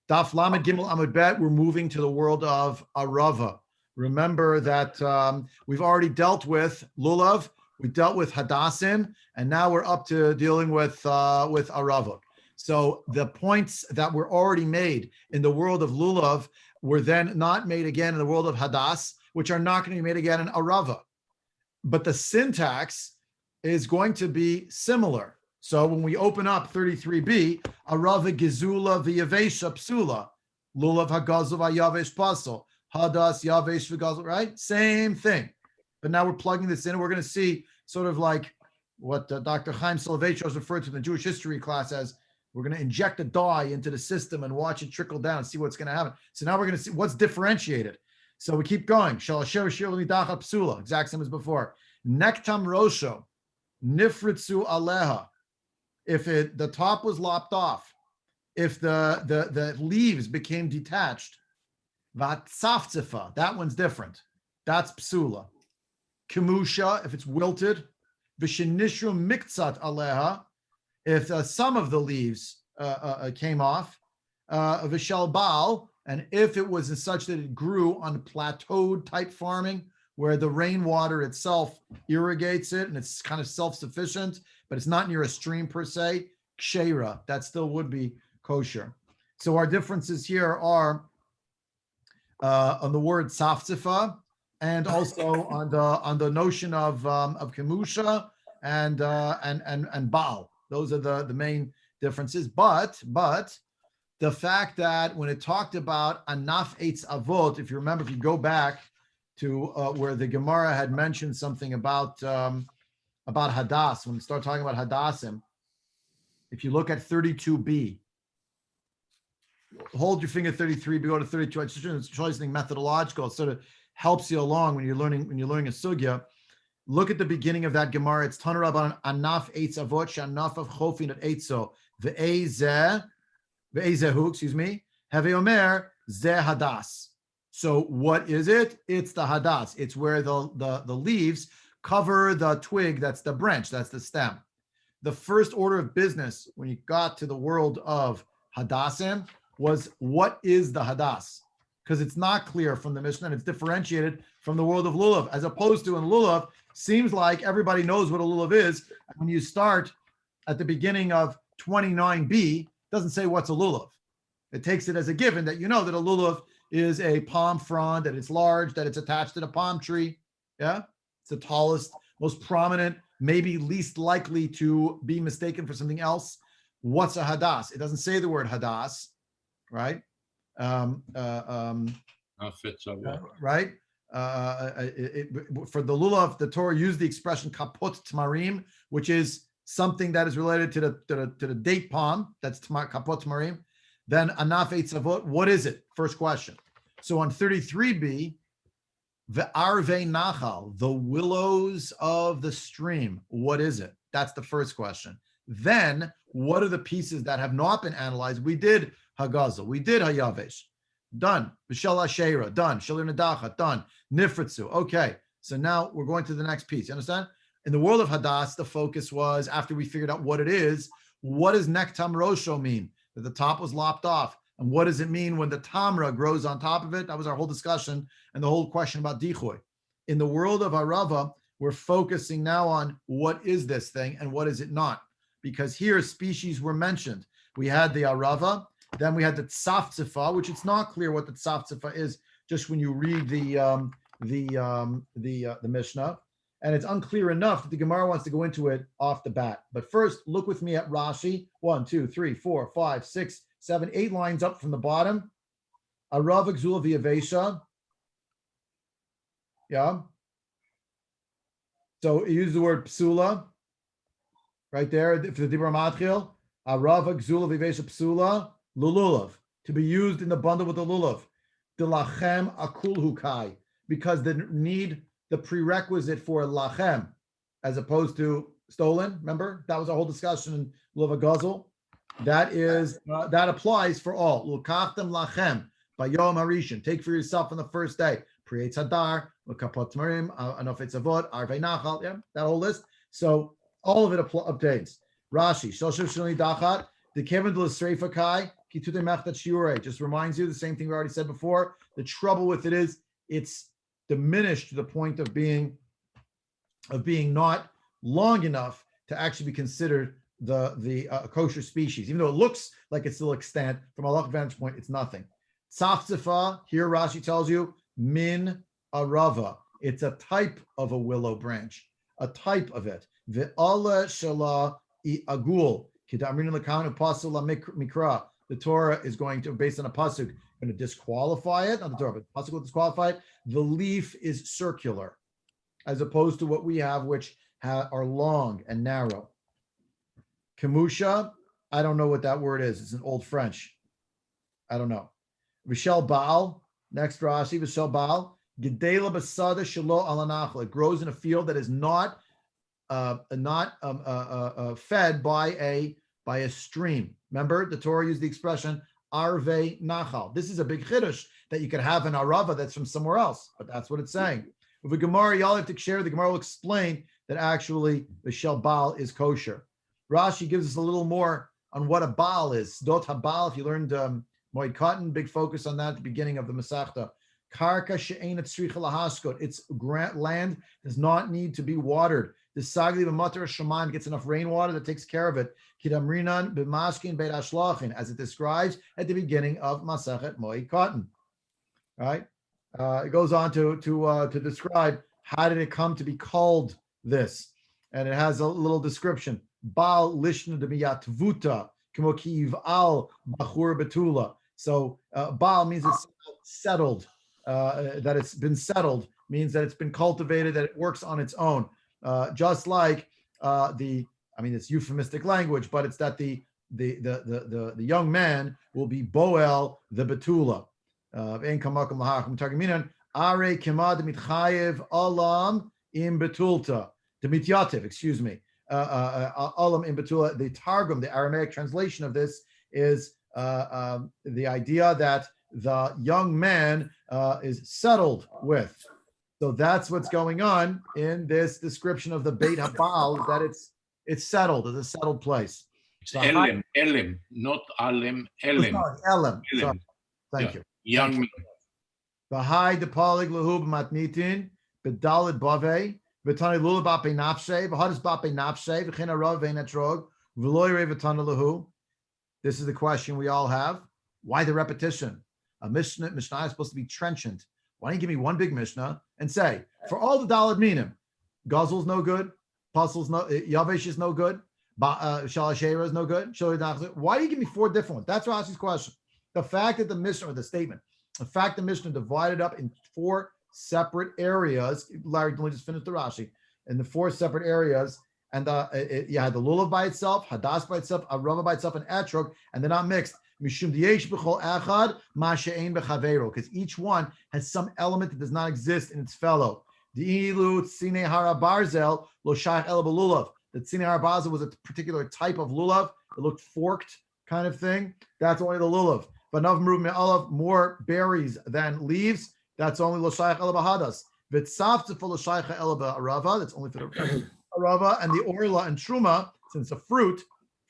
Daf Lamed Gimel Amud Bet, we're moving to the world of Arava. Remember that we've already dealt with Lulav, we dealt with Hadassim, and now we're up to dealing with Arava. So the points that were already made in the world of Lulav were then not made again in the world of Hadas, which are not going to be made again in Arava. But the syntax is going to be similar. So when we open up 33b, Arava Gizula v'Yavesha Psula, Lulav Hagazel v'Yavesh Pasel, Hadas Yavesh v'Gazel, right? Same thing. But now we're plugging this in, and we're going to see sort of like what Dr. Chaim Soloveitchik has referred to in the Jewish history class as, we're going to inject a dye into the system and watch it trickle down and see what's going to happen. So now we're going to see what's differentiated. So we keep going. Shalasher Shir L'Midacha Psula, exact same as before. Nektam Rosho, Nifritzu Aleha. If the top was lopped off, if the leaves became detached, Vatsafzifa, that one's different. That's Psula. Kemusha, if it's wilted. Vishinishu Miktsat Aleha, if some of the leaves came off. Vishal Baal, and if it was such that it grew on plateaued type farming, where the rainwater itself irrigates it and it's kind of self-sufficient, but it's not near a stream per se, kshera, that still would be kosher. So our differences here are on the word safzifa, and also on the notion of kemusha and baal. Those are the main differences. But the fact that when it talked about anaf eitz avot, if you remember, if you go back to where the Gemara had mentioned something about Hadas, when we start talking about Hadassim, if you look at 32b, hold your finger 33b, go to 32. It's just something methodological. It sort of helps you along when you're learning a sugya. Look at the beginning of that Gemara. It's Tanur Rabbanan anaf eitz avot shanaf of chofin at eitzo ve'ezehu, excuse me, have omer zeh hadas. So what is it? It's the hadas. It's where the leaves cover the twig, that's the branch, that's the stem. The first order of business when you got to the world of hadassim was, what is the hadas? Because it's not clear from the Mishnah, and it's differentiated from the world of lulav, as opposed to in lulav, seems like everybody knows what a lulav is. When you start at the beginning of 29b, it doesn't say what's a lulav. It takes it as a given that you know that a lulav is a palm frond, that it's large, that it's attached to the palm tree. Yeah, it's the tallest, most prominent, maybe least likely to be mistaken for something else. What's a hadas? It doesn't say the word hadas, right? Right? For the lulav, the Torah used the expression kapot tmarim, which is something that is related to the date palm. That's kapot tmarim. Then anaf eitz avot, what is it? First question. So on 33b, the arve nachal, the willows of the stream, what is it? That's the first question. Then, what are the pieces that have not been analyzed? We did hagazel, we did hayavesh, done. B'shel hashera, done. Shalir nadacha, done. Nifritzu, okay. So now we're going to the next piece. You understand? In the world of hadas, the focus was, after we figured out what it is, what does nektam rosho mean? That the top was lopped off. And what does it mean when the tamra grows on top of it? That was our whole discussion and the whole question about dichoy. In the world of Arava, we're focusing now on what is this thing and what is it not? Because here species were mentioned. We had the Arava, then we had the tzafzifa, which it's not clear what the tzafzifa is just when you read the Mishnah, and it's unclear enough that the Gemara wants to go into it off the bat. But first, look with me at Rashi. 1, 2, 3, 4, 5, 6, 7, 8 lines up from the bottom. Arava gzula v'yavesha. Yeah. So use the word psula right there for the dibur matchil. Arava gzula v'yavesha psula lulav, to be used in the bundle with the lulav. Dilachem akul hukai, because the prerequisite for lachem, as opposed to stolen. Remember, that was a whole discussion in Lulav Gazel. That is that applies for all. Lukachtem lachem bayom harishin. Take for yourself on the first day. Prietz hadar, lekapot tmarim, anaf eitz avot, arvei nachal. Yeah, that whole list. So all of it obtains. Rashi, shoshev sheni dachat, the kevin de l'sreifa kai, Just reminds you the same thing we already said before. The trouble with it is it's diminished to the point of being not long enough to actually be considered the kosher species, even though it looks like it's still extant. From a halachic vantage point, it's nothing. Tzafzifa, here Rashi tells you, min arava. It's a type of a willow branch, a type of it. Ve'ala shala agul. The Torah is going to, based on a pasuk, going to disqualify it. Not the Torah, but the pasuk will disqualify it. The leaf is circular, as opposed to what we have, which are long and narrow. Kemusha, I don't know what that word is. It's in Old French. I don't know. Vishel Baal, next Rashi, Vishel Baal, Gedela Basada Shalo Alanachal. It grows in a field that is not fed by a stream. Remember, the Torah used the expression Arve Nachal. This is a big chiddush that you could have an Arava that's from somewhere else, but that's what it's saying. With the Gemara, y'all have to share. The Gemara will explain that actually the Shel Baal is kosher. Rashi gives us a little more on what a Baal is. Dot HaBaal, if you learned Moed Cotton, big focus on that at the beginning of the Masechta. Karka she'enat tzricha lahaskot. Its land does not need to be watered. The sagli b'matar shamayim gets enough rainwater that takes care of it. Kidamrinan b'maskin beit ashlachin, as it describes at the beginning of Masechet Moed Cotton. Right? It goes on to describe how did it come to be called this, and it has a little description. Baal lishna demiyatvuta kimokiv al bachur betula. So Baal means it's settled, that it's been settled, means that it's been cultivated, that it works on its own. Just like it's euphemistic language, but it's that the young man will be Boel the Betula. Are kemad mitchayev alam im betulta. Demityativ, excuse me. Alam im betula. The Targum, the Aramaic translation of this is the idea that the young man is settled with. So that's what's going on in this description of the Beit HaBaal, that it's settled, it's a settled place. It's Elim, not Alem, Elim. Elim. Sorry. Thank you. Young man. V'hai depalig lehu b'matnitin b'dalid bave v'tani lulav b'apei nafshe v'hadis b'apei nafshe v'chen arav v'enetrog v'loy rei v'tani lehu. This is the question we all have. Why the repetition? A Mishnah is supposed to be trenchant. Why don't you give me one big Mishnah and say, for all the Daled Minim, Guzzle's no good, Puzzle's no, Yavesh is no good, Shalashera is no good, why do you give me four different ones? That's Rashi's question. The fact that the Mishnah, or the statement, the fact the Mishnah divided up in four separate areas, Larry, let me just finish the Rashi, in the four separate areas, and you had the Lulav by itself, Hadas by itself, Arava by itself, and Etrog, and they're not mixed. Because each one has some element that does not exist in its fellow. The Tzine Hara Barzel lo shayach el b'lulav. The Tzine Hara Barzel was a particular type of lulav. It looked forked kind of thing. That's only the lulav. But Nav Meruv Me'alav, more berries than leaves. That's only lo shayach el b'hadas. V'tzaftzef lo shayach el b'arava. That's only for the arava. And the orla and truma, since a fruit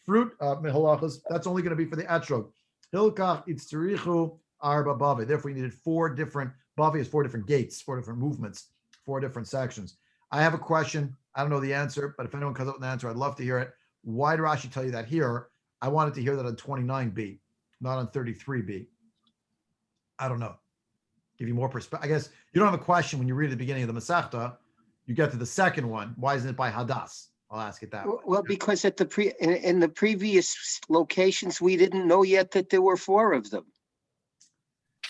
mehalachas, that's only going to be for the etrog. Hilkach itzrichu arba bave. Therefore, you needed four different baves, four different gates, four different movements, four different sections. I have a question. I don't know the answer, but if anyone comes up with an answer, I'd love to hear it. Why did Rashi tell you that here? I wanted to hear that on 29b, not on 33b. I don't know. Give you more perspective. I guess you don't have a question when you read the beginning of the Masechta. You get to the second one. Why isn't it by Hadas? I'll ask it that way. Well, because at in the previous locations, we didn't know yet that there were four of them.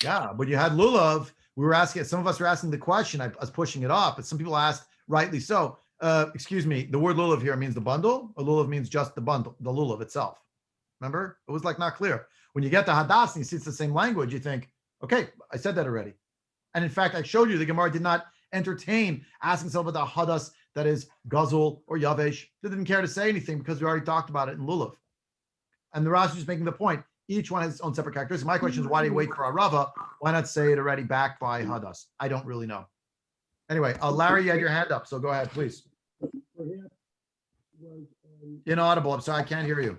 Yeah, but you had Lulav. We were asking, some of us were asking the question. I was pushing it off, but some people asked, rightly so. Excuse me, the word Lulav here means the bundle, or Lulav means just the bundle, the Lulav itself. Remember? It was like not clear. When you get to Hadas and you see it's the same language, you think, okay, I said that already. And in fact, I showed you the Gemara did not entertain asking someone about the Hadas that is Gazul or Yavesh. They didn't care to say anything because we already talked about it in Lulav. And the Rashi is making the point. Each one has its own separate characteristics. My question is, why do you wait for Arava? Why not say it already back by Hadas? I don't really know. Anyway, Larry, you had your hand up, so go ahead, please. Inaudible. I'm sorry, I can't hear you.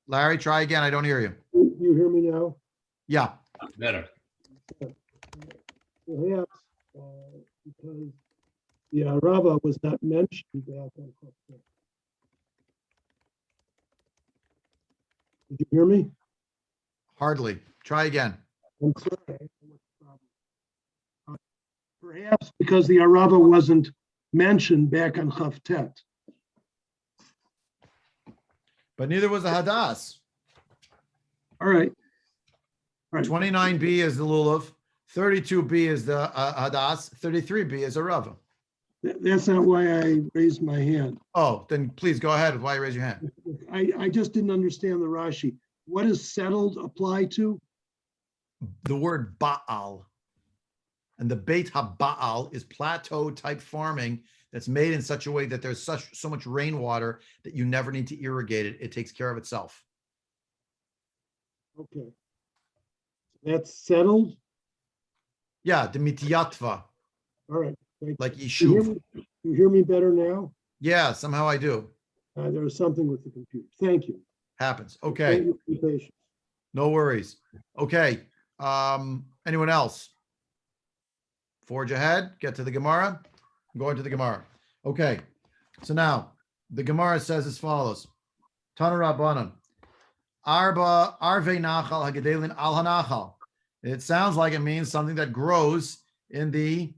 Larry, try again. I don't hear you. Do you hear me now? Yeah. Better. Perhaps because the Arava was not mentioned back on Chaftet. Did you hear me? Hardly. Try again. I'm sorry. Perhaps because the Arava wasn't mentioned back on Chaftet. But neither was the Hadass. All right. 29b is the Lulav. 32b is the Hadass. 33b is Arava. That's not why I raised my hand. Oh, then please go ahead with why you raise your hand. I just didn't understand the Rashi. What does settled apply to? The word Baal. And the Beit HaBaal is plateau type farming that's made in such a way that there's so much rainwater that you never need to irrigate it. It takes care of itself. Okay. That's settled? Yeah, the Mityatva, All right. Thank you. like Do you hear Yishuv. me- you hear me better now? Yeah, somehow I do. There was something with the computer. Thank you. Happens. Thank Okay, you for your patience. no worries. Okay, anyone else? Forge ahead, get to the Gemara. I'm going to the Gemara. Okay, so now the Gemara says as follows. Tana Rabbanan. Arba Arve Nachal Hagadelin Al Hanachal. It sounds like it means something that grows in the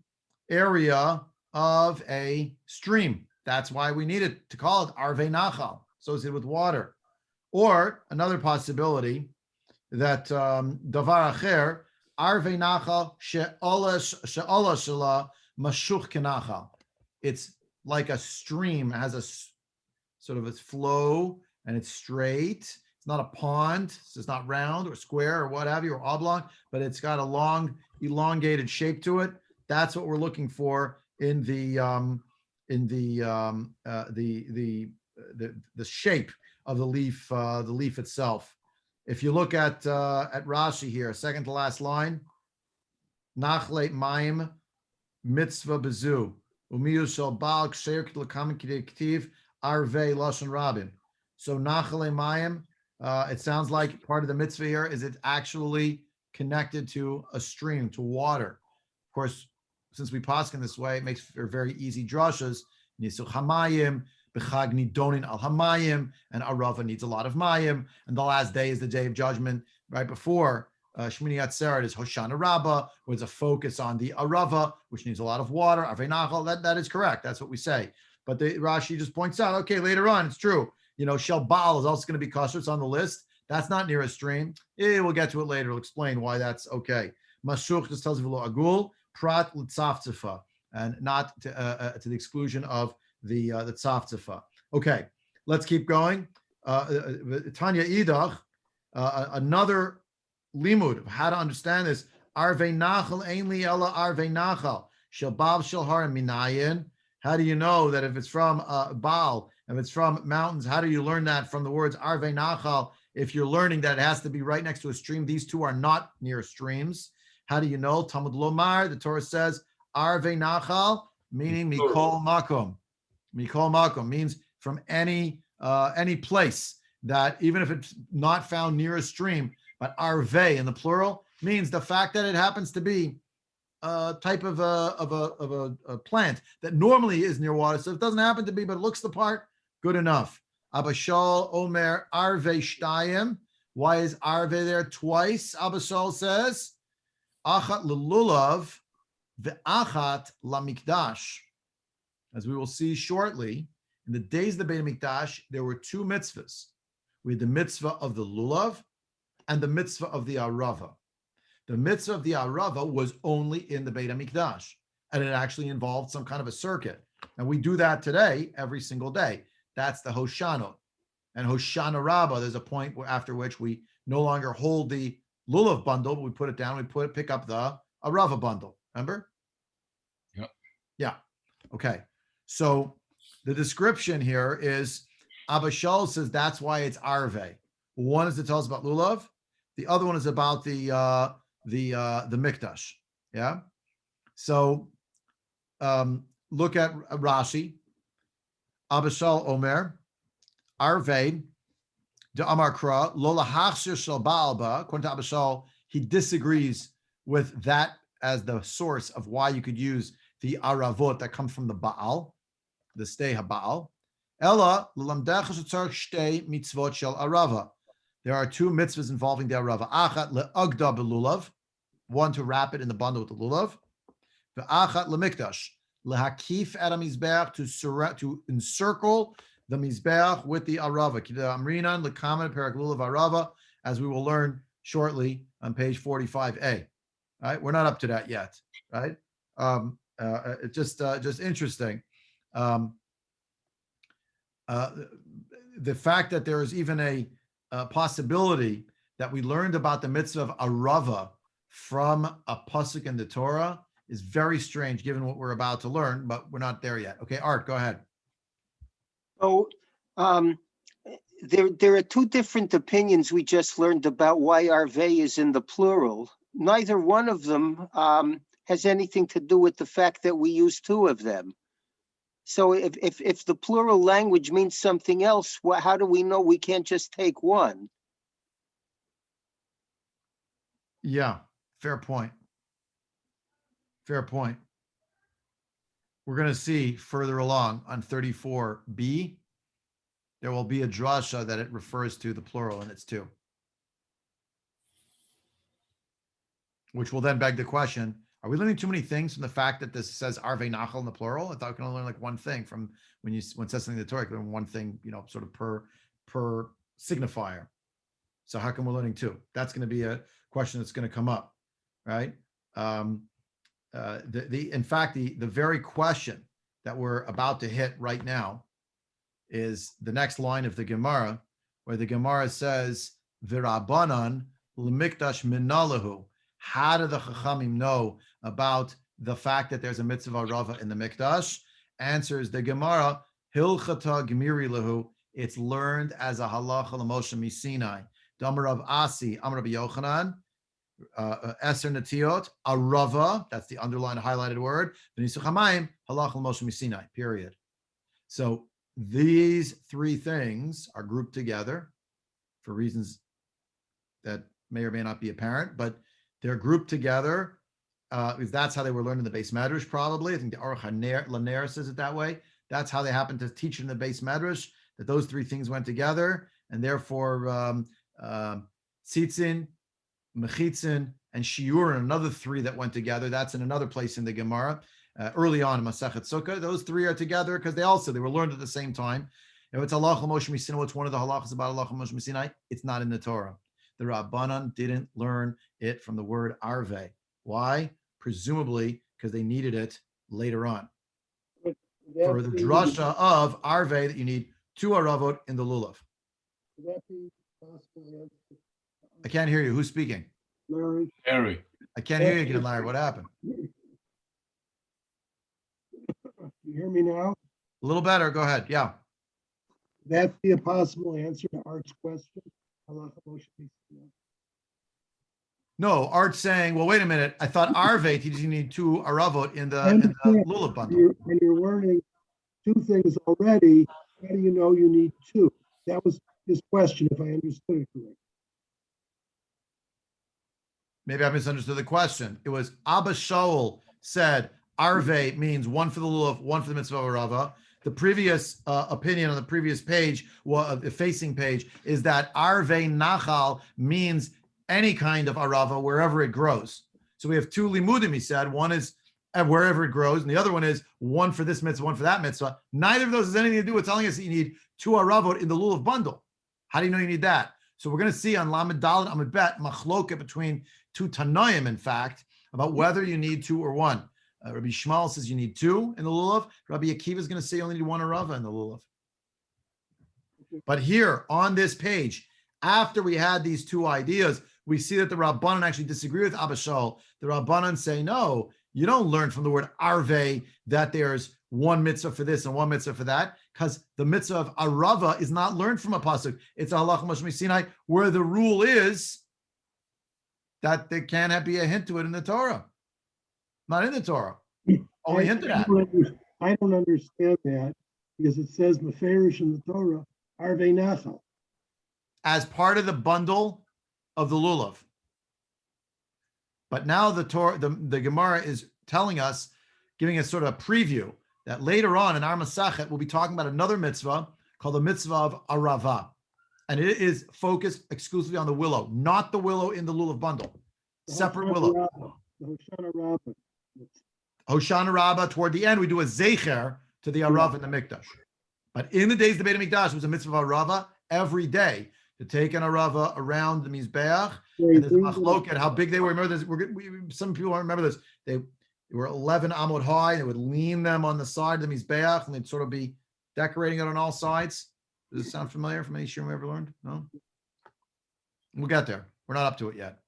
area of a stream. That's why we needed to call it Arve Nachal, associated with water. Or another possibility that Davar Acher, Arve Nachal She'ola Shela Mashuch Kenachal. It's like a stream, it has a sort of a flow and it's straight. It's not a pond, so it's not round or square or what have you, or oblong, but it's got a long, elongated shape to it. That's what we're looking for in the shape of the leaf itself. If you look at Rashi here, second to last line, Nachle Maim Mitzvah Bezu Umiyu Shel Baal Ksher L'Kam K'Tiv Arvei Lashon Rabin. So Nachle Mayim, it sounds like part of the mitzvah here is it's actually connected to a stream, to water. Of course, since we paskin this way, it makes for very easy drashas. Nisuch Hamayim, B'chag Nidonin Al Hamayim, and Arava needs a lot of Mayim. And the last day is the day of judgment. Right before Shmini Atzeret is Hoshana Rabbah, where there's a focus on the Arava, which needs a lot of water. Arvei Nachal, that is correct. That's what we say. But the Rashi just points out, okay, later on, it's true. You know, Shel Baal is also going to be kosher. It's on the list. That's not near a stream. We'll get to it later. We'll explain why that's okay. Mashuch just tells you v'lo agul prat l'tzaftzfa, and not to the exclusion of the tzaftzfa. Okay, let's keep going. Tanya Idach, another limud of how to understand this. Arvei nachal ein li ela arvei nachal shel baal shel har minayin. How do you know that if it's from Baal, if it's from mountains, how do you learn that from the words Arve Nachal? If you're learning that it has to be right next to a stream, these two are not near streams. How do you know? Talmud Lomar, the Torah says, Arve Nachal, meaning Mikol Makom. Mikol Makom means from any place, that even if it's not found near a stream, but Arve in the plural means the fact that it happens to be type of a plant that normally is near water. So it doesn't happen to be, but it looks the part, good enough. Abba Shaul Omer Arve Shtayim. Why is Arve there twice? Abba Shaul says, Achat Lulav ve'achat lamikdash. As we will see shortly, in the days of the Beit HaMikdash, there were two mitzvahs. We had the mitzvah of the Lulav and the mitzvah of the Arava. The mitzvah of the Arava was only in the Beit HaMikdash, and it actually involved some kind of a circuit. And we do that today every single day. That's the Hoshana. And Hoshana Rabbah, there's a point after which we no longer hold the Lulav bundle, but we put it down, pick up the Arava bundle. Remember? Yep. Yeah. Okay. So the description here is Abba Shaul says that's why it's Arve. One is to tell us about Lulav. The other one is about the Mikdash. Yeah. So look at Rashi. Abba Shaul Omer, Arve, the Amar Kra, Lola Hachshir Shal Baalba, according to Abba Shaul, he disagrees with that as the source of why you could use the aravot that come from the Baal, the stay HaBaal. Ella, L'lamdecha shetzarich shtei mitzvot shel Arava. There are two mitzvahs involving the Arava. Achat le'agda belulav, one to wrap it in the bundle with the lulav. Ve'achat le'mikdash, lehakif et hamizbeach, to encircle the mizbeach with the Arava. Kida amrinan lekamen perak lulav Arava, as we will learn shortly on page 45a. Right, we're not up to that yet. Right, it's just interesting. The fact that there is even a possibility that we learned about the mitzvah of Arava from a pasuk in the Torah is very strange, given what we're about to learn. But we're not there yet. Okay, Art, go ahead. So, there are two different opinions we just learned about why Arvei is in the plural. Neither one of them has anything to do with the fact that we use two of them. So if the plural language means something else, how do we know we can't just take one? Yeah, fair point. Fair point. We're going to see further along on 34b, there will be a drasha that it refers to the plural and it's two. Which will then beg the question, are we learning too many things from the fact that this says Arvei Nachal in the plural? I thought we can only learn like one thing from when it says something in the Torah, you learn one thing, sort of per signifier. So how come we're learning two? That's going to be a question that's going to come up, right? In fact, the very question that we're about to hit right now is the next line of the Gemara, where the Gemara says, V'Rabbanan l'mikdash minalahu. How do the Chachamim know about the fact that there's a mitzvah Arava in the Mikdash? Answers the Gemara, Hilchata Gemiri lahu. It's learned as a halacha l'Moshe Misinai. Damar Rav Asi, Amar Rabbi Yochanan, Eser Netiot, Arava, that's the underlined highlighted word. V'Nisuch Hamayim, halacha l'Moshe Misinai, period. So these three things are grouped together for reasons that may or may not be apparent, but they're grouped together because that's how they were learned in the base medrash, probably. I think the Aruch Laner says it that way. That's how they happened to teach it in the base medrash, that those three things went together, and therefore tzitzin, mechitzin, and shiur, another three that went together. That's in another place in the Gemara. Early on in Masechet Sukka, those three are together because they were learned at the same time. If it's halacha Moshe Misinai, what's one of the halachas about halacha Moshe Misinai? It's not in the Torah. The Rabbanan didn't learn it from the word arve. Why? Presumably because they needed it later on. For the drasha of arve, that you need two aravot in the lulav. Would that be possible? I can't hear you. Who's speaking? Larry? Larry. I can't hear you again, Larry. What happened? You hear me now? A little better. Go ahead. Yeah. Would that be a possible answer to Art's question? Halacha Moshe Misinai. No, Art's saying, well, wait a minute. I thought arve teaches you need two aravot in the lulav bundle. When you're learning two things already, how do you know you need two? That was his question, if I understood it correctly. Maybe I misunderstood the question. It was Abba Shaul said arve means one for the lulav, one for the mitzvah of Arava. The previous opinion on the previous page, the facing page, is that arve nachal means any kind of Arava wherever it grows. So we have two limudim, he said. One is wherever it grows, and the other one is one for this mitzvah, one for that mitzvah. Neither of those has anything to do with telling us that you need two Aravot in the lulav bundle. How do you know you need that? So we're going to see on Lamed Dalet Amud Bet machloket between two Tanoim, in fact, about whether you need two or one. Rabbi Shmuel says you need two in the lulav. Rabbi Akiva is going to say you only need one Arava in the lulav. But here on this page, after we had these two ideas, we see that the Rabbanan actually disagree with Abba Shaul. The Rabbanan say, no, you don't learn from the word arve that there's one mitzvah for this and one mitzvah for that, because the mitzvah of Arava is not learned from a pasuk. It's a halacha Moshe Misinai, where the rule is that there can't be a hint to it in the Torah. Not in the Torah. Only hint to that. I don't understand that, because it says meferish in the Torah, arve nachal. as part of the bundle of the Lulav. But now the Gemara is telling us, giving us sort of a preview that later on in our Masachet, we'll be talking about another mitzvah called the Mitzvah of Arava. And it is focused exclusively on the willow, not the willow in the Lulav bundle. Separate willow. The Hoshana Rabbah. Hoshana Rabbah, toward the end, we do a Zecher to the Arava in the Mikdash. But in the days of the Beit HaMikdash, it was a Mitzvah of Arava every day to take an Arava around the Mizbeach. And there's a machloket, how big they were. Remember this? Some people don't remember this. They were 11 amot high. They would lean them on the side of the Mizbeach, and they'd sort of be decorating it on all sides. Does this sound familiar from any shiur we ever learned? No? We'll get there. We're not up to it yet.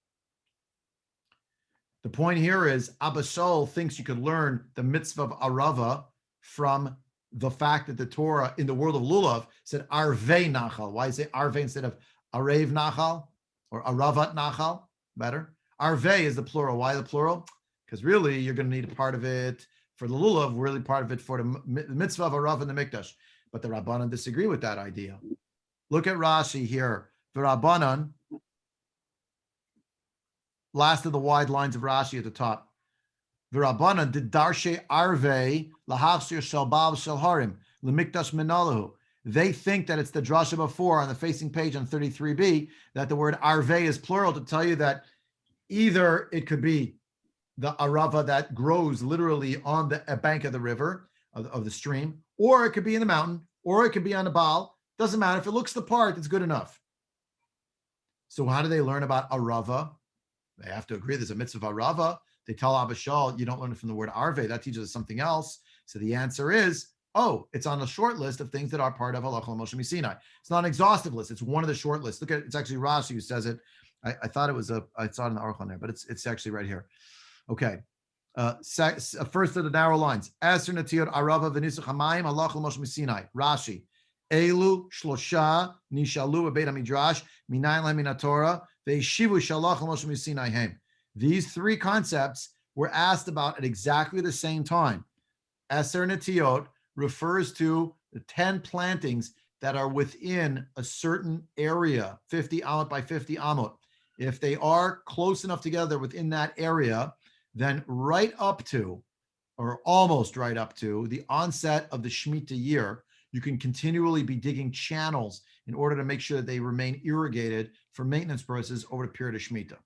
The point here is Abba Shaul thinks you could learn the Mitzvah of Arava from the fact that the Torah in the world of Lulav said Arvei Nachal. Why say Arvei instead of Arev Nachal or Aravat Nachal? Better. Arvei is the plural. Why the plural? Because really you're going to need a part of it for the Lulav, really part of it for the Mitzvah of Arava in the Mikdash. But the Rabbanan disagree with that idea. Look at Rashi here. The Rabbanan, last of the wide lines of Rashi at the top. V'Rabbanan did darshe arvei lahachshir shel baal shel harim lemikdash minalahu. They think that it's the drasha before on the facing page on 33b that the word arvei is plural to tell you that either it could be the arava that grows literally on the bank of the river of the stream, or it could be in the mountain, or it could be on the baal. Doesn't matter if it looks the part; it's good enough. So how do they learn about arava? They have to agree there's a mitzvah of arava. They tell Abba Shaul, you don't learn it from the word arve. That teaches us something else. So the answer is, oh, it's on a short list of things that are part of Halacha Moshe Sinai. It's not an exhaustive list. It's one of the short lists. Look at it's actually Rashi who says it. I thought it was I saw it in the Aruch on there, but it's actually right here. Okay. First of the narrow lines. Aser Natiot Arava v'Nisuch Hamayim Halacha Moshe Sinai. Rashi. Elu shlosha nishalu b'Beit HaMidrash minayin lemin haTorah ve'yeshivu shalach Moshe Sinai hem. These three concepts were asked about at exactly the same time. Eser Netiot refers to the 10 plantings that are within a certain area, 50 amot by 50 amot. If they are close enough together within that area, then right up to, or almost right up to, the onset of the Shemitah year, you can continually be digging channels in order to make sure that they remain irrigated for maintenance purposes over the period of Shemitah.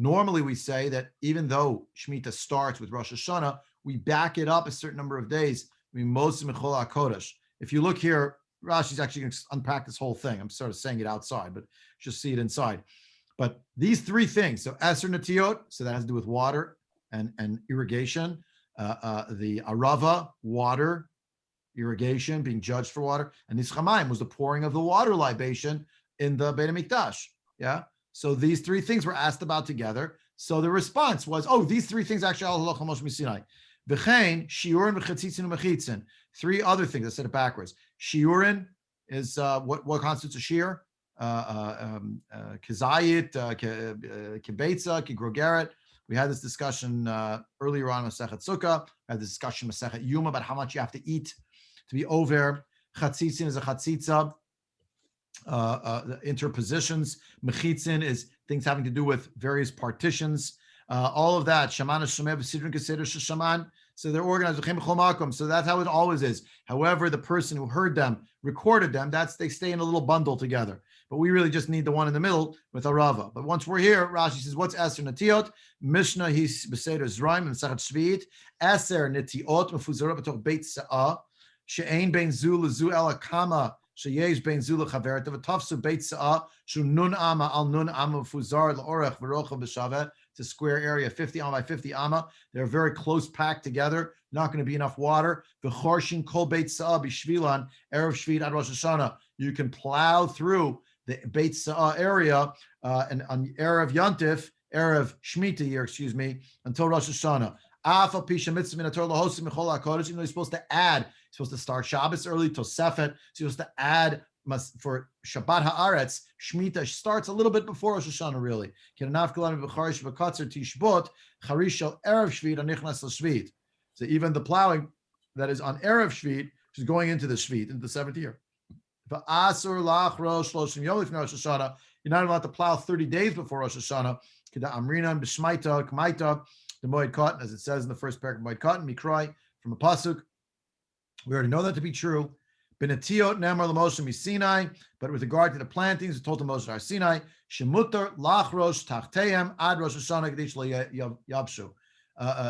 Normally, we say that even though Shemitah starts with Rosh Hashanah, we back it up a certain number of days. I mean, most of Mechol HaKodesh. If you look here, Rashi's actually going to unpack this whole thing. I'm sort of saying it outside, but just see it inside. But these three things, so Eser Netiot, so that has to do with water and irrigation. The Arava, water, irrigation, being judged for water. And Nisach Hamayim was the pouring of the water libation in the Beit HaMikdash. Yeah. So these three things were asked about together. So the response was, oh, these three things actually are Halacha Moshe Sinai. V'chein, shiurin v'chatzitzin u'mechitzin. Three other things. I said it backwards. Shiurin is what constitutes a shiur? Kizayit, kibetza, kigrogeret. We had this discussion earlier on in Masechet Sukka. We had this discussion in Masechet Yuma about how much you have to eat to be over. Chatzitzin is a chatzitza. The interpositions. Mechitzin is things having to do with various partitions. All of that. Shaman Shemev Sidrin Keseder Shaman. So they're organized. So that's how it always is. However, the person who heard them recorded them. They stay in a little bundle together. But we really just need the one in the middle with Arava. But once we're here, Rashi says, what's Eser Netiot? Mishnah his Beseder Zraim and Sachat Shviit. Eser Netiot mefuzara b'toch Beit Sa'ah she'ein bein zu lezu ela kama sheyesh bein zu lechaveret v'tafsu Beit Sa'ah shu nun ama al nun ama mefuzar l'orech v'rocha b'shavet. It's a square area, 50 amma by 50 amma. They're very close packed together. Not going to be enough water. V'chorshin kol Beit Sa'ah b'shvilan erev Shvit ad Rosh Hashanah. You can plow through the Beit Sa'ah area and on Erev Yantif, Erev Shemitah year, until Rosh Hashanah. Afal pisha mitzvah min haTorah lahosim mechol hakodesh. You're supposed to add. You're supposed to start Shabbos early, Tosefet. So you're supposed to add for Shabbat Haaretz. Shemitah starts a little bit before Rosh Hashanah, really. So even the plowing that is on Erev Shvit, which is going into the Shvit, into the 7th year. V'asur lach rosh shloshim yom lifnei Rosh Hashanah. You're not allowed to plow 30 days before Rosh Hashanah. K'da amrinan b'shmaita k'maita the moed cotton, as it says in the first paragraph, moed cotton mikrai from a pasuk. We already know that to be true. Benatiot nemar l'Moshe miSinai, but with regard to the plantings, it told to Moshe Har Sinai, shemutar lachrosh tachteim ad Rosh Hashanah k'dish yabshu,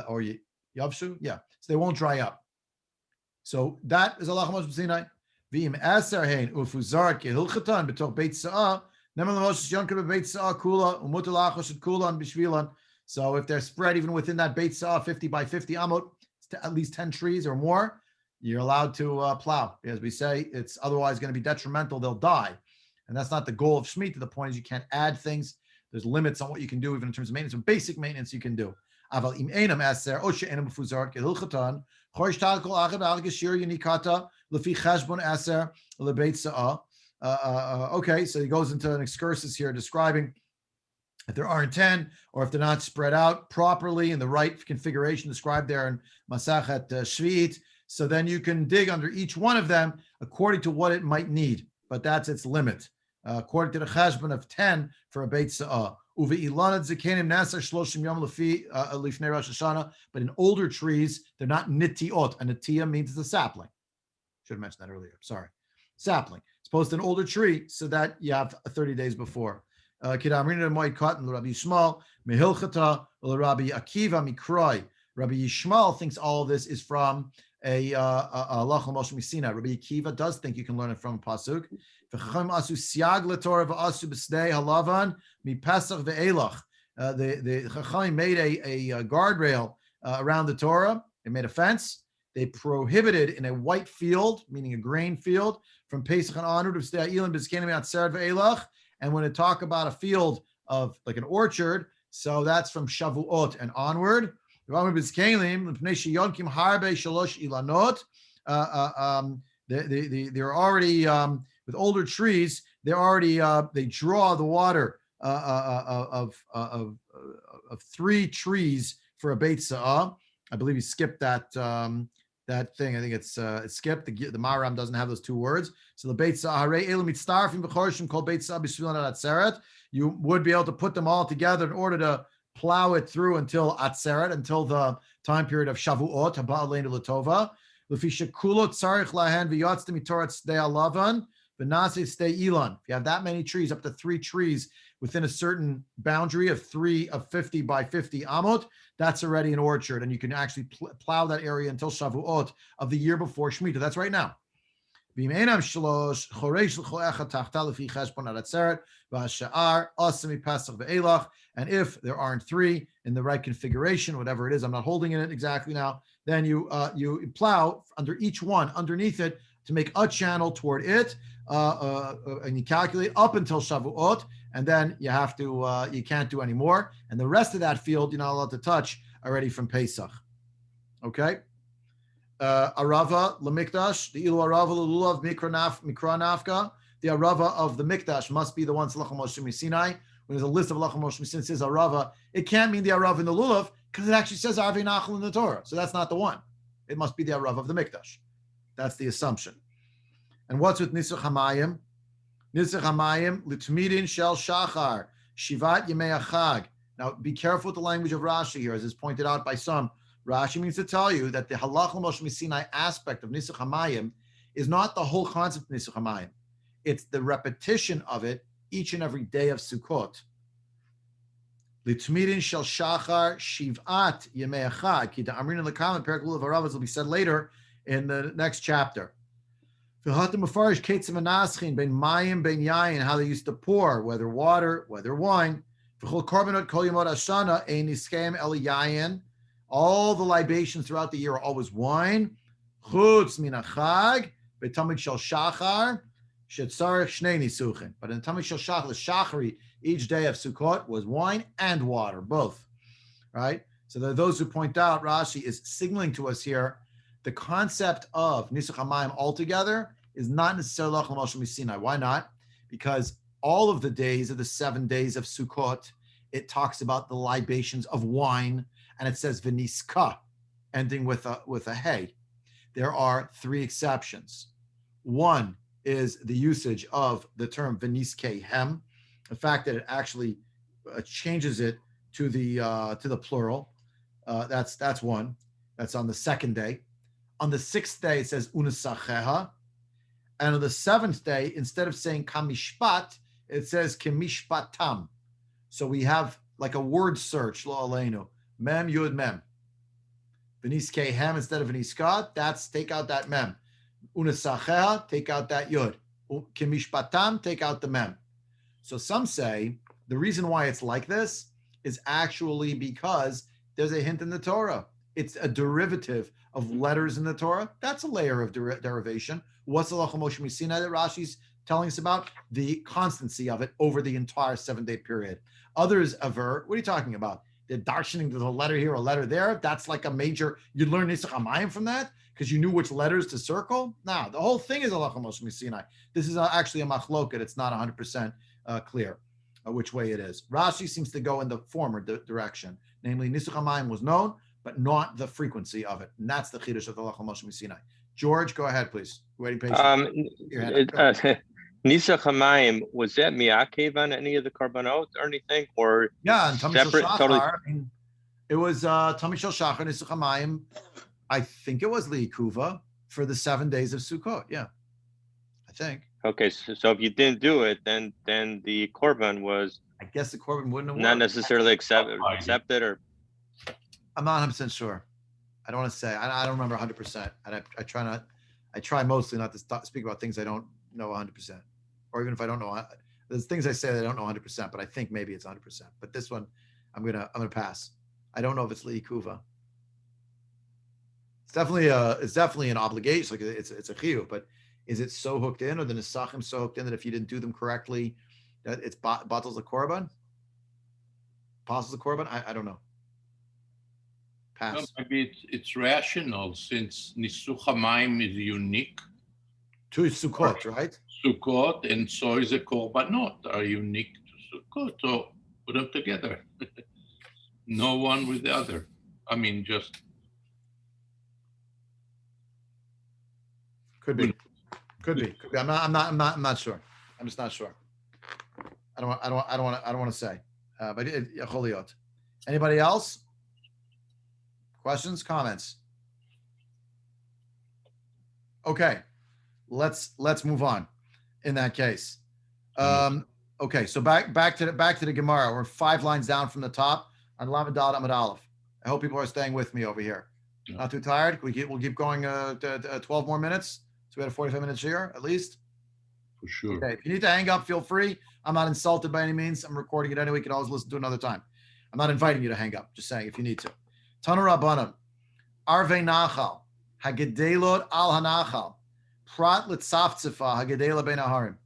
or yabshu, yeah, so they won't dry up. So that is Allah Moshe Sinai. V'im aser hein ufuzar kehilchatan b'toch beit sa'ah nemar l'Moshe yonkar beit sa'ah kula umutar lachrosh et kulan b'shvilan. So if they're spread even within that beit sa'ah 50 by 50 amot, at least 10 trees or more, you're allowed to plow. As we say, it's otherwise going to be detrimental. They'll die. And that's not the goal of Shemitah. The point is you can't add things. There's limits on what you can do, even in terms of maintenance. But basic maintenance you can do. Okay, so he goes into an excursus here describing if there aren't 10, or if they're not spread out properly in the right configuration described there in Masachet Shvi'it. So then you can dig under each one of them according to what it might need, but that's its limit. According to the cheshbon of 10 for a beit sa'ah. Uve'ilanat zekenim nasar shloshim yom lifnei Rosh Hashanah. But in older trees, they're not nitiot. A nitia means it's a sapling. Should have mentioned that earlier. Sorry. Sapling. It's supposed to an older tree so that you have 30 days before. Kidamrina moed cotton l'Rabbi Yishmael mehilchata l'Rabbi Akiva mikroi. Rabbi Yishmael thinks all of this is from a Lach Moshe Misina. Rabbi Akiva does think you can learn it from a pasuk. V'chacham asu siag l'Torah v'asu b'snei halavan mi Pesach ve'elach. The Chacham made a guardrail around the Torah. They made a fence. They prohibited in a white field, meaning a grain field, from Pesach and onward of Sdei Ilan b'zkenim atzeret ve'elach. And when they talk about a field of like an orchard, so that's from Shavuot and onward. They're already with older trees. They're already they draw the water of 3 trees for a beit sa'ah. I believe he skipped that that thing. I think it's skipped. The Maram doesn't have those 2 words. So the beit sa'ah called beit sa'ah. You would be able to put them all together in order to plow it through until Atzeret, until the time period of Shavuot, Haba Aleinu L'Tova. If you have that many trees, up to 3 trees within a certain boundary of 50 by 50 amot, that's already an orchard, and you can actually plow that area until Shavuot of the year before Shemitah. That's right now. And if there aren't 3 in the right configuration, whatever it is, I'm not holding it exactly now, then you plow under each one, underneath it, to make a channel toward it, and you calculate up until Shavuot, and then you have to you can't do any more. And the rest of that field you're not allowed to touch already from Pesach. Okay. Arava lemikdash, the ilu arava lulav mikra nafka. The arava of the mikdash must be the one Lach Moshe Sinai. When there's a list of Lach Moshe Sinai says arava, it can't mean the arava in the lulav because it actually says arvei nachal in the Torah. So that's not the one. It must be the arava of the mikdash. That's the assumption. And what's with Nisach Hamayim? Nisach Hamayim litmidin shel shachar shivat yemei achag. Now be careful with the language of Rashi here, as is pointed out by some. Rashi means to tell you that the halach Moshe Sinai aspect of Nisach Hamayim is not the whole concept of Nisach Hamayim. It's the repetition of it each and every day of Sukkot. Litmidin shel shachar shivat yemei achag. Ki da'amrin l'kam perak Lulav Arava will be said later in the next chapter. V'hatam mafarish ketzim anaschin ben mayim ben yayin, how they used to pour, whether water, whether wine. V'chol korbanot kol yemot hashana ein niskeim el yayin. All the libations throughout the year are always wine. Chutz min achag betamid shel shachar shetzarich shnei nisuchin. But in tamid shel shachar, the shachari, each day of Sukkot was wine and water, both. Right. So there are those who point out Rashi is signaling to us here the concept of Nisach Hamayim altogether is not necessarily Lach Moshe Sinai. Why not? Because all of the days of the 7 days of Sukkot, it talks about the libations of wine, and it says v'niska, ending with a hey. There are 3 exceptions. One is the usage of the term veniske hem, the fact that it actually changes it to the plural. That's one. That's on the second day. On the sixth day, it says unesacheha. And on the seventh day, instead of saying kamishpat, it says kimishpatam. So we have like a word search, lo aleinu. Mem, yud, mem. Veniske hem instead of veniskat, that's take out that mem. Unesacheha, take out that yud. Kimishpatam, take out the mem. So some say the reason why it's like this is actually because there's a hint in the Torah. It's a derivative of letters in the Torah. That's a layer of derivation. What's the Halacha Moshe Misina that Rashi's telling us about? The constancy of it over the entire 7-day period. Others aver, what are you talking about? They're darshaning there's a letter here, a letter there. That's like a major, you learn Nisach HaMayim from that because you knew which letters to circle. Now, the whole thing is Halacha Moshe Misina. This is actually a machloket. It's not 100% clear which way it is. Rashi seems to go in the former direction. Namely, Nisach HaMayim was known, but not the frequency of it. And that's the Chiddush of the Halacha Moshe Sinai. George, go ahead, please. Waiting patiently. Nisach HaMayim, was that miakev on any of the korbanot or anything? Or yeah, and separate, Shachar, totally? It was Tamid Shel Shachar, Nisach HaMayim. I think it was Liikuva for the 7 days of Sukkot. Yeah, I think. Okay, so if you didn't do it, then the korban was. I guess the korban wouldn't have not worked. necessarily accepted, or. I'm not 100% sure. I don't want to say. I don't remember 100%. And I try mostly not to speak about things I don't know 100%. Or even if I don't know, there's things I say that I don't know 100%, but I think maybe it's 100%. But this one, I'm gonna pass. I don't know if it's liikuva. It's definitely an obligation. Like it's a chiyuv, but is it so hooked in, or the nesachim so hooked in that if you didn't do them correctly, that it's bottles the korban? Apostles the korban? I don't know. Pass. Well, maybe it's rational since Nisuch HaMayim is unique to Sukkot, right? Sukkot, and so is the korbanot are unique to Sukkot. So put them together. No one with the other. I mean, just could be. I'm not sure. I'm just not sure. I don't want to say. But Choliot. Anybody else? Questions, comments? Okay, let's move on. In that case, okay. So back to the Gemara. We're 5 lines down from the top on Lamed Daled Amud Aleph. I hope people are staying with me over here. Yeah. Not too tired. We'll keep going 12 more minutes. So we had 45 minutes here at least. for sure. Okay, if you need to hang up, feel free. I'm not insulted by any means. I'm recording it anyway. You can always listen to it another time. I'm not inviting you to hang up. Just saying if you need to. Tanu Rabbanan, Arve Nachal, Hagedelot al Hanachal, Prat Litzafzifa, Hagedela Ben Aharim.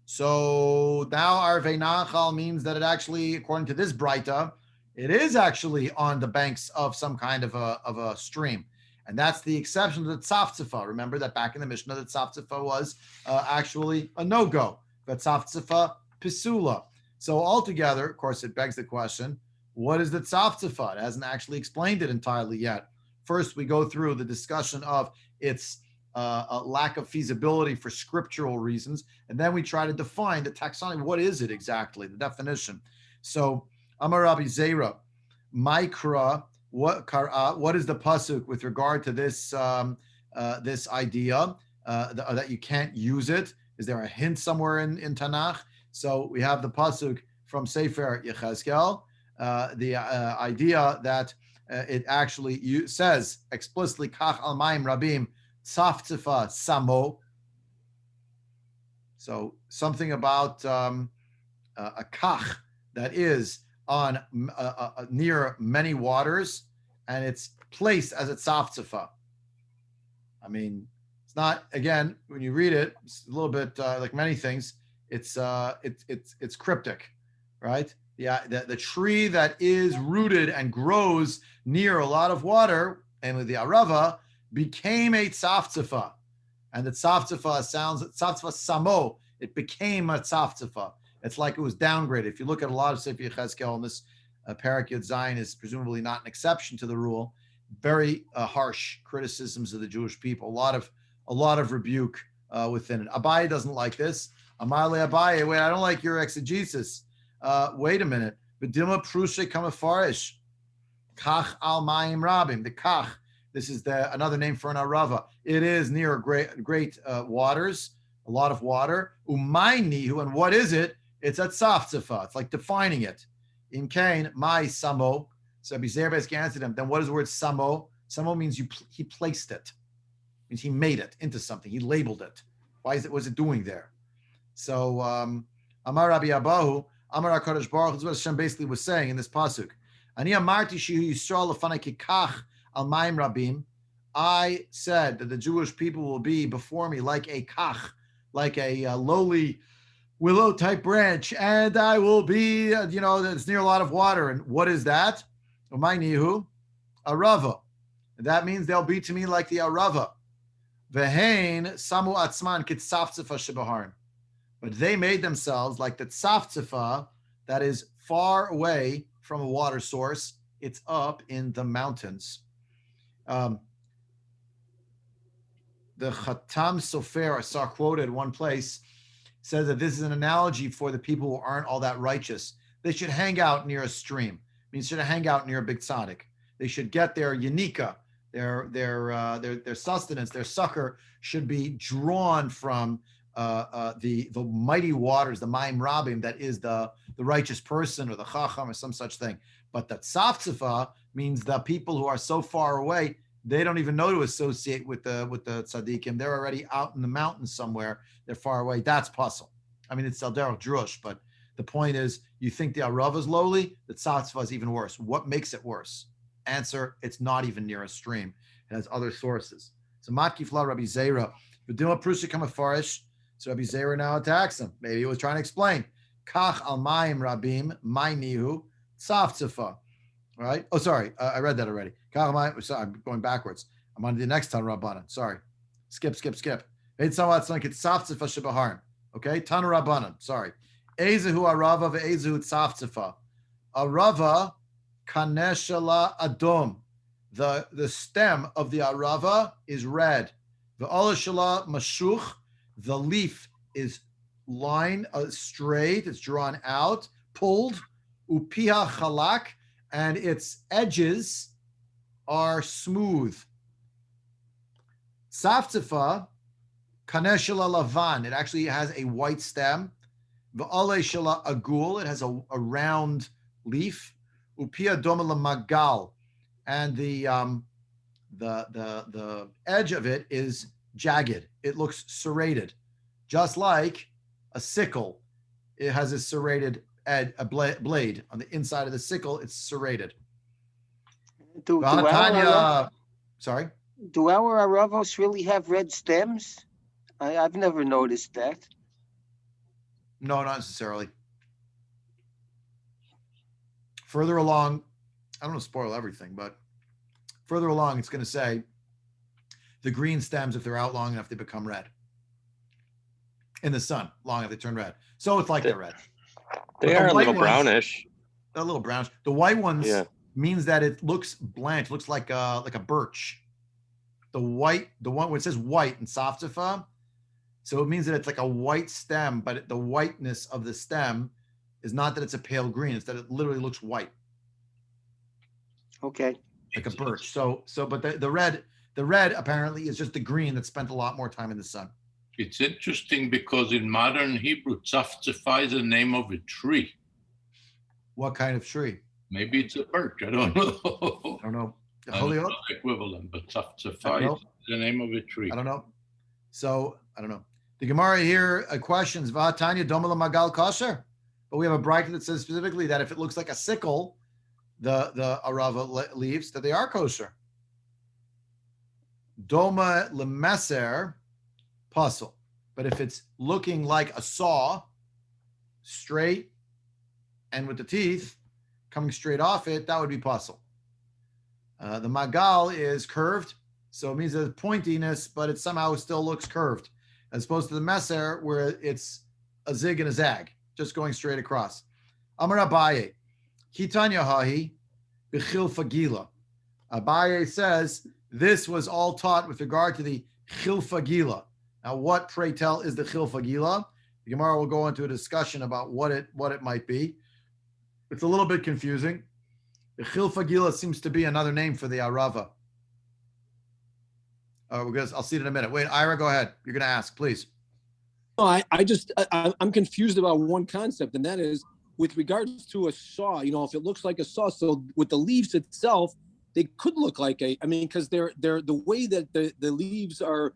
So now Arve Nachal means that it actually, according to this Breita, it is actually on the banks of some kind of a stream. And that's the exception to the Tzafzifa. Remember that back in the Mishnah, the Tzafzifa was actually a no-go. The Tzafzifa Pisula. So altogether, of course, it begs the question, what is the Tzafzifa? It hasn't actually explained it entirely yet. First, we go through the discussion of its a lack of feasibility for scriptural reasons, and then we try to define the taxonomy. What is it exactly? The definition. So, Amar Rabbi Zera, Mikra, what is the pasuk with regard to this this idea that you can't use it? Is there a hint somewhere in Tanakh? So we have the pasuk from Sefer Yechezkel, the idea that it actually says explicitly Kach al Mayim Rabim Tzafzifa Samo. So something about a kach that is on near many waters, and it's placed as a tzafzifa. I mean, it's not, again, when you read it, it's a little bit like many things. It's cryptic, right? Yeah, the tree that is rooted and grows near a lot of water, and with the Arava, became a tzafzifa. And the tzafzifa sounds, tzafzifa samo, it became a tzafzifa. It's like it was downgraded. If you look at a lot of Sefer Yechezkel, and this Parak Yud Zayin is presumably not an exception to the rule, very harsh criticisms of the Jewish people, a lot of rebuke within it. Abaye doesn't like this. Amale Abaye, wait, I don't like your exegesis. Wait a minute. Bedilma prushe kamafarish. Kach al mayim rabim. The kach. This is another name for an arava. It is near great waters, a lot of water. Umaynihu, and what is it? It's at tzaftzfa. It's like defining it. In Cain, my samo. So Abizer basically answered him. Then what is the word samo? Samo means he placed it. It means he made it into something. He labeled it. What's it doing there? So Amar Rabbi Abahu, Amar HaKadosh Baruch, this is what Hashem basically was saying in this pasuk. Ani amarti shehu Yisrael lefanai kikach al mayim rabim. I said that the Jewish people will be before me like a kach, like a lowly willow type branch, and I will be, it's near a lot of water. And what is that? Umaynihu, arava. And that means they'll be to me like the arava. Vehain samu atzman kitzaftzfa shebaharn. But they made themselves like the tzaftzfa that is far away from a water source. It's up in the mountains. The Khatam Sofer, I saw quoted in one place, says that this is an analogy for the people who aren't all that righteous. They should hang out near a stream. It means they should hang out near a big tzaddik. They should get their yanika, their sustenance, their succor should be drawn from the mighty waters, the mayim rabim, that is the righteous person or the chacham or some such thing. But the tzaftzfa means the people who are so far away, they don't even know to associate with the tzaddikim. They're already out in the mountains somewhere. They're far away. That's puzzle. I mean, it's Alderach Drush, but the point is, you think the Arava is lowly, the tzaftzfa is even worse. What makes it worse? Answer, it's not even near a stream. It has other sources. So Matkifla Rabbi Zera, V'dima Prusha Kamafarish. So Rabbi Zera now attacks him. Maybe he was trying to explain. Kach al mayim rabim, maynihu, tzaftzfa. Right? Oh, sorry. I read that already. Sorry, I'm going backwards. I'm on the next Tan Rabbanan. Sorry. Skip. Okay? Tan Rabbanan. Sorry. Ezehu arava ve'ezehu tzaftzfa. Arava kaneshala adom. The stem of the arava is red. Ve'olah shala mashuch. The leaf is straight. It's drawn out, pulled. Upiha chalak. And its edges are smooth. Tzaftzfa, kaneshela lavan. It actually has a white stem. V'ale shela agul. It has a round leaf. Upia doma magal, and the edge of it is jagged. It looks serrated, just like a sickle. It has a serrated blade on the inside of the sickle. It's serrated. Do our aravos really have red stems? I've never noticed that. No, not necessarily. Further along, I don't want to spoil everything, but further along, it's going to say the green stems, if they're out long enough, they become red. In the sun, long enough, they turn red. So it's like they're red. They are a little brownish. They're a little brownish. The white ones means that it looks blanched, looks like a birch. The one where it says white in tzaftzfa, so it means that it's like a white stem, but the whiteness of the stem is not that it's a pale green; it's that it literally looks white. Okay. Like a birch. But the red apparently is just the green that spent a lot more time in the sun. It's interesting because in modern Hebrew, tzaftzfa is the name of a tree. What kind of tree? Maybe it's a birch. I don't know. I don't know. Not equivalent, but tzaftzfa is the name of a tree. I don't know. So I don't know. The Gemara here questions V'atanya domala magal kosher, but we have a braita that says specifically that if it looks like a sickle, the arava leaves, that they are kosher. Doma lemeser puzzle, but if it's looking like a saw, straight and with the teeth coming straight off it, that would be puzzle. The magal is curved, so it means there's pointiness, but it somehow still looks curved, as opposed to the meser where it's a zig and a zag, just going straight across. Amar Abaye, Kitanya hahi b'chil fagila. Abaye says this was all taught with regard to the chilfa gila. Now, what, pray tell, is the Chilfa Gila? The Gemara will go into a discussion about what it might be. It's a little bit confusing. The Chilfa Gila seems to be another name for the Arava. I'll see it in a minute. Wait, Ira, go ahead. You're going to ask, please. No, I'm confused about one concept, and that is with regards to a saw. If it looks like a saw, so with the leaves itself, they could look like because they're the way that the leaves are,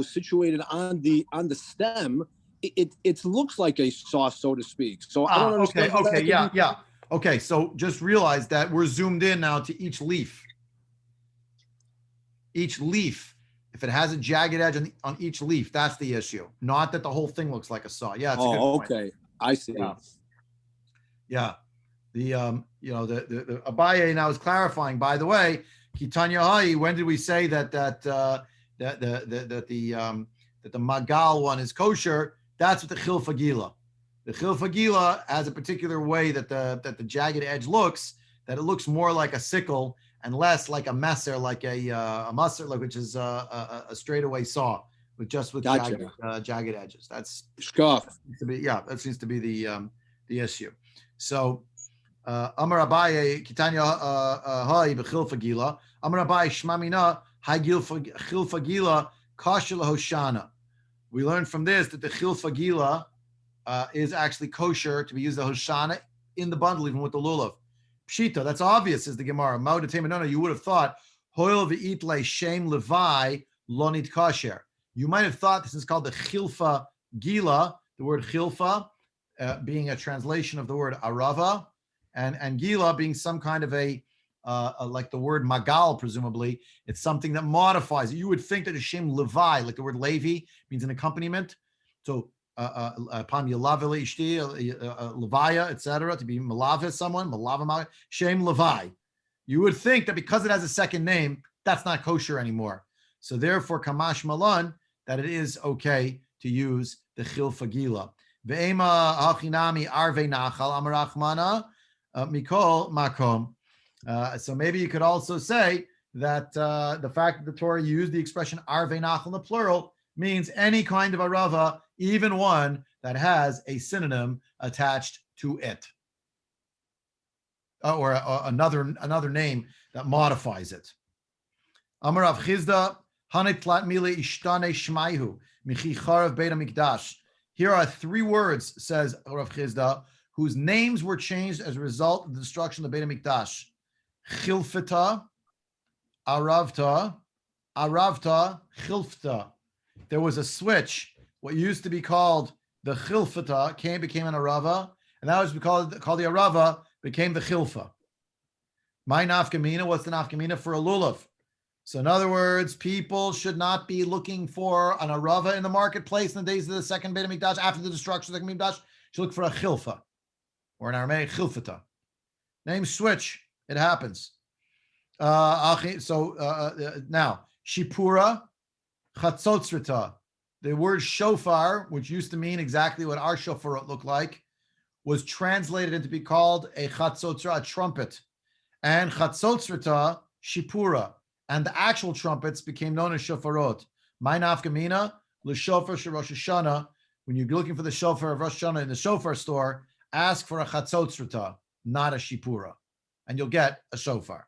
situated on the stem. It looks like a saw, so to speak. So I don't understand. Okay, yeah. Okay, so just realize that we're zoomed in now to each leaf. Each leaf. If it has a jagged edge on each leaf, that's the issue. Not that the whole thing looks like a saw. Yeah, it's a good point. Okay. I see. Yeah. The the Abaye now is clarifying. By the way, Kitanya Hai, when did we say that the Magal one is kosher? That's what the Chilfa Gila. The Chilfa Gila has a particular way that the jagged edge looks, that it looks more like a sickle and less like a messer, like a musser, like which is a straightaway saw with Gotcha. jagged edges. That's Scuff. that seems to be the issue. So Amar Abaye Kitanya Hai b'Chilfa Gila. Amar Abaye Shmamina Hai Chilfa Gila Kasher Hoshana. We learned from this that the Chilfa Gila is actually kosher to be used the Hoshana in the bundle, even with the Lulav. Pshita, that's obvious, says the Gemara. You would have thought, Hoil v'itle shem levi lonit kasher. You might have thought this is called the Chilfa Gila, the word Chilfa being a translation of the word Arava, and Gila being some kind of a like the word Magal, presumably. It's something that modifies it. You would think that a shem levi, like the word Levi, means an accompaniment. So upon Yalavili Ishti, Levaya, etc., to be Malavis someone, Malava Shem Levi. You would think that because it has a second name, that's not kosher anymore. So therefore, Kamash Malan, that it is okay to use the Chilfa Gila. Ve'ema Hachinami Arve Nachal Amarachmana Mikol Makom. So maybe you could also say that the fact that the Torah used the expression Arve Nachal in the plural means any kind of Arava, even one that has a synonym attached to it, or another name that modifies it. Amar Rav Chizda, Hanit Tlat Mile Ishtane Shmaihu, Michi Charav Beit HaMikdash. Here are three words, says Rav Chizda, whose names were changed as a result of the destruction of the Beit HaMikdash. Chilfita, Aravta, Chilfta. There was a switch. What used to be called the Chilfata became an Arava, and that was called the Arava became the Chilfa. My nafkamina, what's the nafkamina for a Lulav? So in other words, people should not be looking for an Arava in the marketplace in the days of the second Beit HaMikdash, after the destruction of the Beit HaMikdash. Should look for a Chilfa, or in Aramaic, Chilfata. Name switch. It happens. Now, Shipura, Chatzotzrita. The word shofar, which used to mean exactly what our shofar looked like, was translated into be called a chatzotzra, a trumpet. And chatzotzrita, shipura. And the actual trumpets became known as shofarot. My nafkamina, l'shofar sherosh Hashanah. When you're looking for the shofar of Rosh Hashanah in the shofar store, ask for a chatzotzrita, not a shipura. And you'll get a shofar.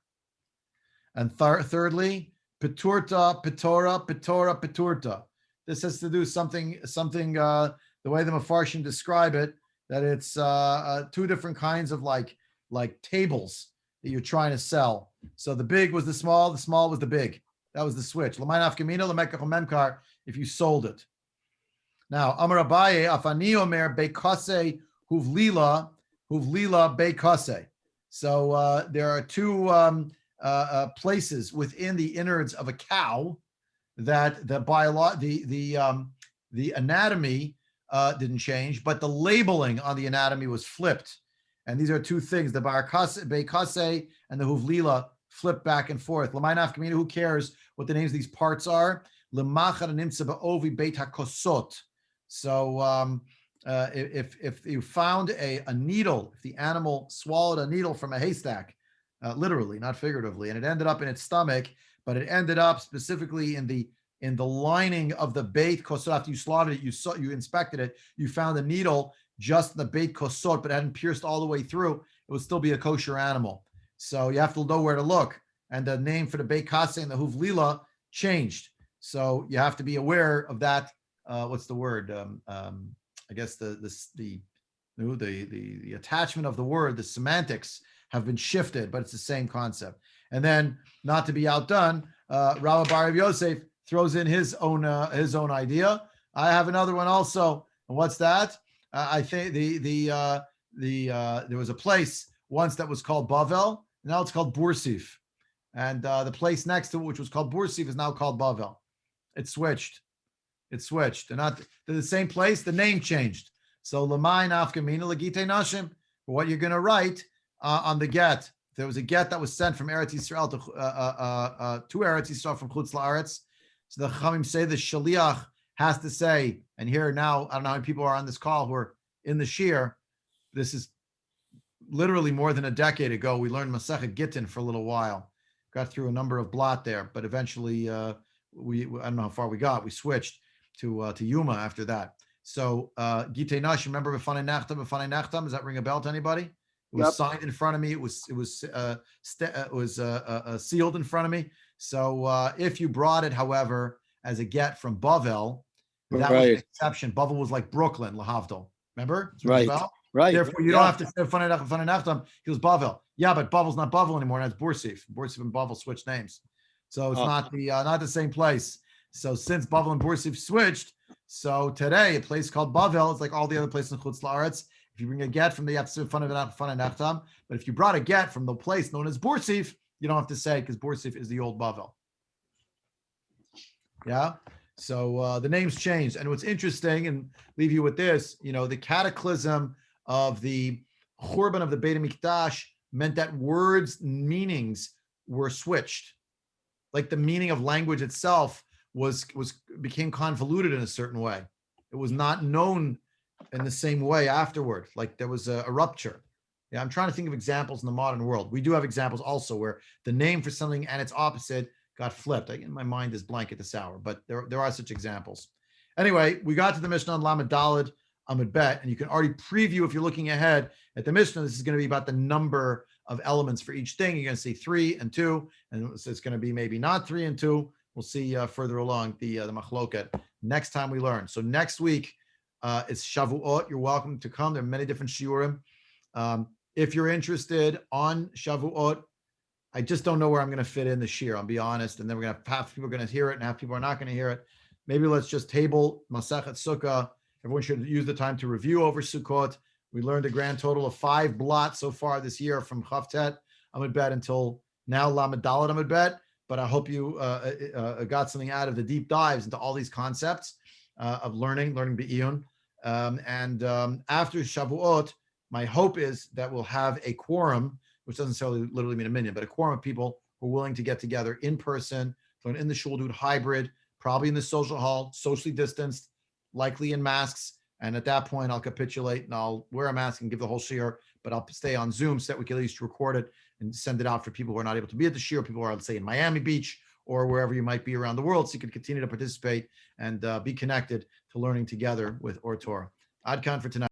And thirdly, Peturta, Petora, Petora, Peturta. This has to do something. The way the Mefarshim describe it, that it's two different kinds of like tables that you're trying to sell. So the big was the small was the big. That was the switch. L'maynaf kamino l'mekach memkar. If you sold it. Now Amar Abaye afani omer beikase huvlila beikase. So there are two places within the innards of a cow that the anatomy didn't change, but the labeling on the anatomy was flipped. And these are two things: the beikase and the huvlila flip back and forth. L'maynaf kamina, who cares what the names of these parts are? L'machar nimtza ba'ovi beit hakosot. So if you found a needle, if the animal swallowed a needle from a haystack, literally, not figuratively, and it ended up in its stomach, but it ended up specifically in the in the lining of the Beit Kosot. After you slaughtered it, you inspected it, you found a needle just in the Beit Kosot, but it hadn't pierced all the way through, it would still be a kosher animal. So you have to know where to look. And the name for the Beit Kase and the Huvlila changed. So you have to be aware of that. What's the word? I guess the attachment of the word, the semantics have been shifted, but it's the same concept. And then, not to be outdone, Rabbi Bar Yosef throws in his own idea. I have another one also. And what's that? I think there was a place once that was called Bavel. Now it's called Bursif. And the place next to it, which was called Bursif, is now called Bavel. It switched. They're the same place. The name changed. So Lamai Nafkamina Lagite Nashim. For what you're going to write on the get. If there was a get that was sent from Eretz Yisrael to Eretz Yisrael from Chutz La'aretz, so the Chachamim say the Shaliach has to say, and here now, I don't know how many people are on this call who are in the Shir. This is literally more than a decade ago. We learned Masechet Gittin for a little while. Got through a number of blot there, but eventually I don't know how far we got. We switched to Yuma after that. So Gitei Nash, remember B'fanei Nachtam? Does that ring a bell to anybody? It was signed in front of me. It was sealed in front of me. So if you brought it, however, as a get from Bavel, that was an exception. Bavel was like Brooklyn, Lahavdol. Remember? Right. Right. Therefore, you don't have to say Fanei Nachtam. He was Bavel. Yeah, but Bavel's not Bavel anymore. That's Bursif. Bursif and Bavel switched names, so it's not the same place. So since Bavel and Bursif switched, so today a place called Bavel is like all the other places in Chutz La'aretz. If you bring a get from the Yatzir Fanei Nachtam, but if you brought a get from the place known as Bursif, you don't have to say because Bursif is the old Bavel. Yeah. So the names changed, and what's interesting, and leave you with this, the cataclysm of the Churban of the Beit HaMikdash meant that words' meanings were switched. Like the meaning of language itself became convoluted in a certain way. It was not known in the same way afterward. Like there was a rupture. Yeah, I'm trying to think of examples in the modern world. We do have examples also where the name for something and its opposite got flipped. My mind is blank at this hour, but there are such examples. Anyway, we got to the Mishnah on Lamed Daled Amud Bet, and you can already preview if you're looking ahead at the Mishnah. This is going to be about the number of elements for each thing. You're going to see 3 and 2, and it's going to be maybe not 3 and 2. We'll see further along the machloket next time we learn. So next week it's Shavuot. You're welcome to come. There are many different shiurim. If you're interested on Shavuot, I just don't know where I'm going to fit in the shir. I'll be honest. And then we're going to have half people are going to hear it and half people are not going to hear it. Maybe let's just table Masechet Sukka. Everyone should use the time to review over Sukkot. We learned a grand total of 5 blots so far this year from Chavtet Amud Bet until now Lamed Daled Amud Bet. But I hope you got something out of the deep dives into all these concepts of learning Be'iyun. And after Shavuot, my hope is that we'll have a quorum, which doesn't necessarily literally mean a minyan, but a quorum of people who are willing to get together in person, learn in the shul, do it hybrid, probably in the social hall, socially distanced, likely in masks. And at that point, I'll capitulate and I'll wear a mask and give the whole shir, but I'll stay on Zoom so that we can at least record it and send it out for people who are not able to be at the shir, people who are, let's say, in Miami Beach or wherever you might be around the world, so you can continue to participate and be connected to learning together with Or Torah. Ad Khan for tonight.